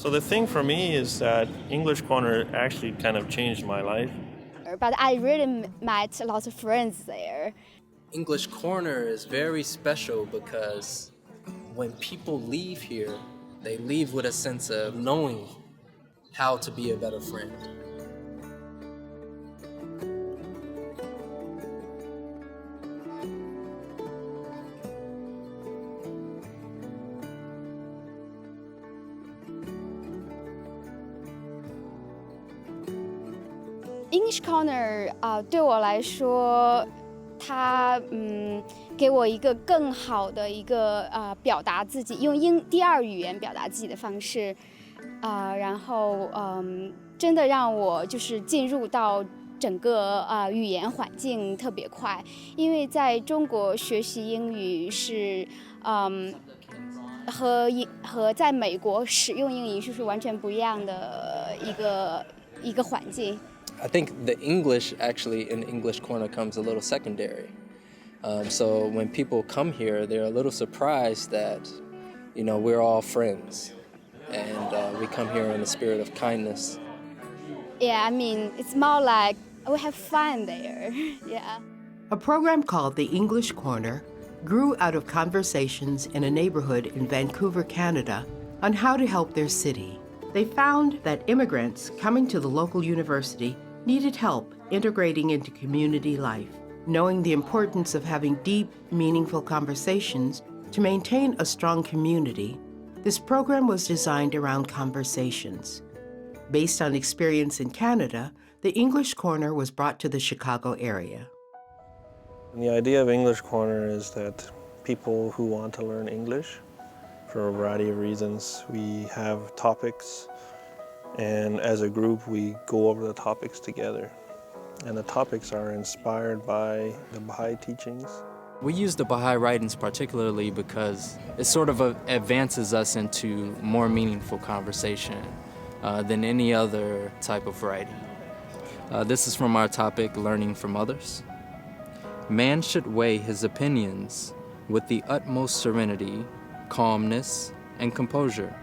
So the thing for me is that English Corner actually kind of changed my life. But I really met lots of friends there. English Corner is very special because when people leave here, they leave with a sense of knowing how to be a better friend. English Corner 对我来说，它给我一个更好的一个表达自己，用第二语言表达自己的方式，然后真的让我就是进入到整个语言环境特别快，因为在中国学习英语是和在美国使用英语是完全不一样的一个环境。I think the English actually in English Corner comes a little secondary. So when people come here, they're a little surprised that, we're all friends. And we come here in a spirit of kindness. Yeah, I mean, it's more like we have fun there. Yeah. A program called the English Corner grew out of conversations in a neighborhood in Vancouver, Canada, on how to help their city. They found that immigrants coming to the local university needed help integrating into community life, knowing the importance of having deep, meaningful conversations to maintain a strong community. This program was designed around conversations. Based on experience in Canada, the English Corner was brought to the Chicago area. And the idea of English Corner is that people who want to learn English, for a variety of reasons, we have topics, and as a group we go over the topics together. And the topics are inspired by the Baha'i teachings. We use the Baha'i writings particularly because it sort of advances us into more meaningful conversation than any other type of writing. This is from our topic, Learning from Others. Man should weigh his opinions with the utmost serenity, calmness, and composure.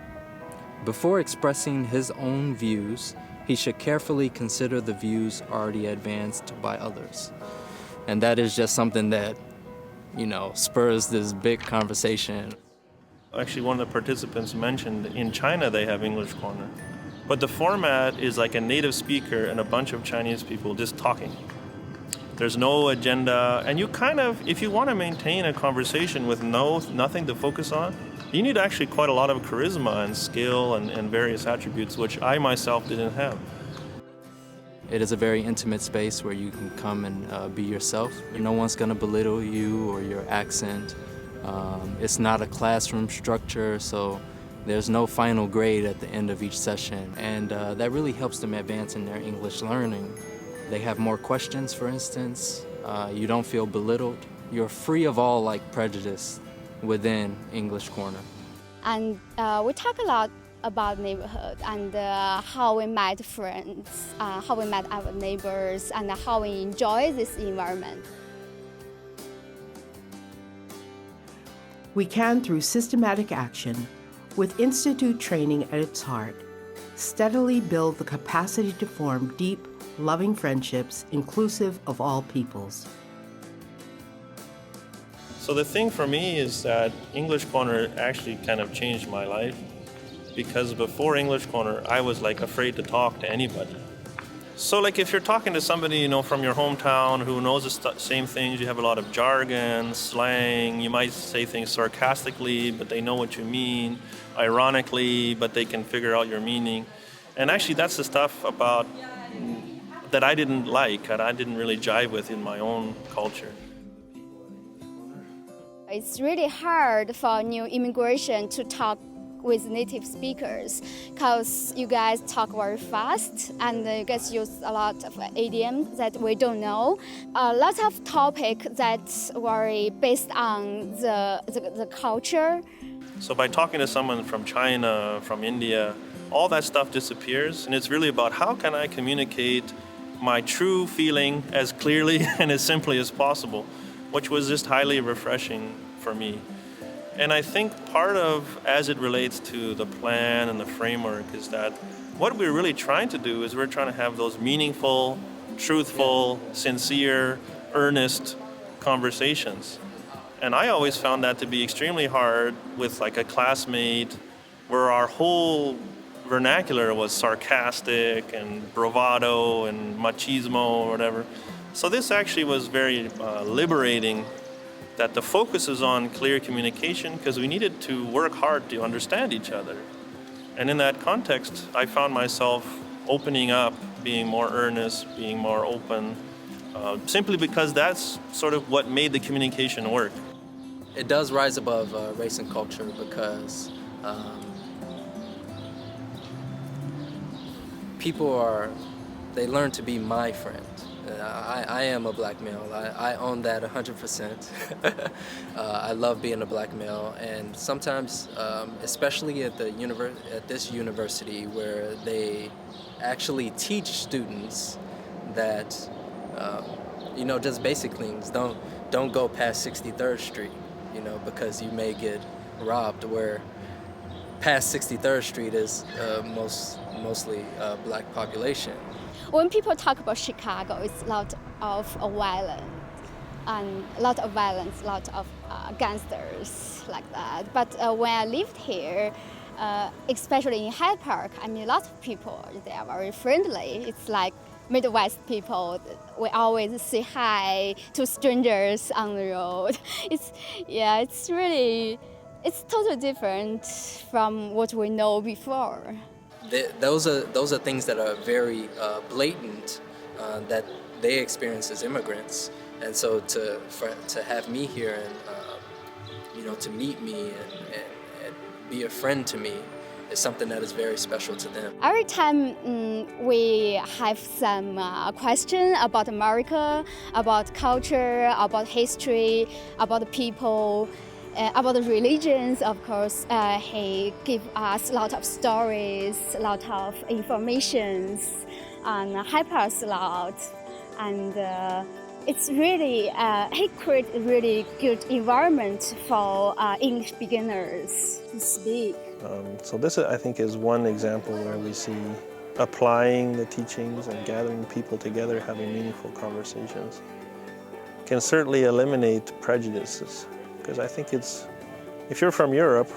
Before expressing his own views, he should carefully consider the views already advanced by others. And that is just something that, spurs this big conversation. Actually, one of the participants mentioned in China they have English Corner. But the format is like a native speaker and a bunch of Chinese people just talking. There's no agenda, and you if you want to maintain a conversation with nothing to focus on, you need actually quite a lot of charisma and skill and various attributes, which I myself didn't have. It is a very intimate space where you can come and be yourself. No one's going to belittle you or your accent. It's not a classroom structure, so there's no final grade at the end of each session, and that really helps them advance in their English learning. They have more questions, for instance. You don't feel belittled. You're free of all prejudice within English Corner. And we talk a lot about neighborhood and how we met friends, how we met our neighbors, and how we enjoy this environment. We can, through systematic action, with institute training at its heart, steadily build the capacity to form deep, loving friendships inclusive of all peoples. So the thing for me is that English Corner actually kind of changed my life, because before English Corner, I was afraid to talk to anybody. So if you're talking to somebody, from your hometown who knows the same things, you have a lot of jargon, slang, you might say things sarcastically, but they know what you mean, ironically, but they can figure out your meaning. And actually that's the stuff that I didn't like, that I didn't really jive with in my own culture. It's really hard for new immigration to talk with native speakers because you guys talk very fast and you guys use a lot of idioms that we don't know. Lots of topics that were based on the culture. So by talking to someone from China, from India, all that stuff disappears, and it's really about how can I communicate my true feeling as clearly and as simply as possible, which was just highly refreshing for me. And I think part of, as it relates to the plan and the framework, is that what we're really trying to do is we're trying to have those meaningful, truthful, sincere, earnest conversations. And I always found that to be extremely hard with like a classmate where our whole vernacular was sarcastic and bravado and machismo or whatever. So this actually was very liberating, that the focus is on clear communication, because we needed to work hard to understand each other. And in that context, I found myself opening up, being more earnest, being more open, simply because that's sort of what made the communication work. It does rise above race and culture because they learn to be my friend. I am a black male. I own that 100%. I love being a black male, and sometimes, especially at this university, where they actually teach students that, just basic things. Don't go past 63rd Street, because you may get robbed. Where past 63rd Street is mostly black population. When people talk about Chicago, it's a lot of violence, and a lot of gangsters like that. But when I lived here, especially in Hyde Park, I mean, lots of people, they are very friendly. It's like Midwest people. We always say hi to strangers on the road. It's totally different from what we know before. Those are things that are very blatant that they experience as immigrants, and so to have me here and to meet me and be a friend to me is something that is very special to them. Every time we have some question about America, about culture, about history, about the people, about the religions, of course, he gives us a lot of stories, a lot of informations, and help us a lot. And it's really, he creates a really good environment for English beginners to speak. So this, I think, is one example where we see applying the teachings and gathering people together, having meaningful conversations, can certainly eliminate prejudices. Because I think if you're from Europe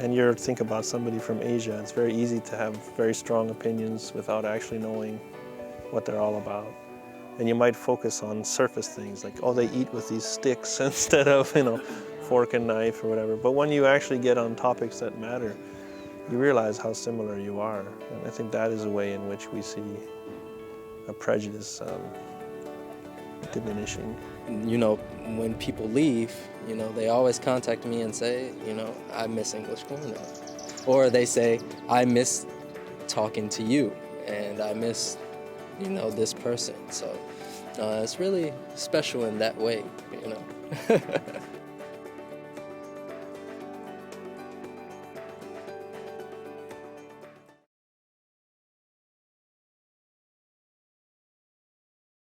and you think about somebody from Asia, it's very easy to have very strong opinions without actually knowing what they're all about. And you might focus on surface things like, oh, they eat with these sticks instead of, fork and knife or whatever. But when you actually get on topics that matter, you realize how similar you are. And I think that is a way in which we see a prejudice diminishing. When people leave, they always contact me and say, I miss English Corner. Or they say, I miss talking to you, and I miss, this person. So it's really special in that way,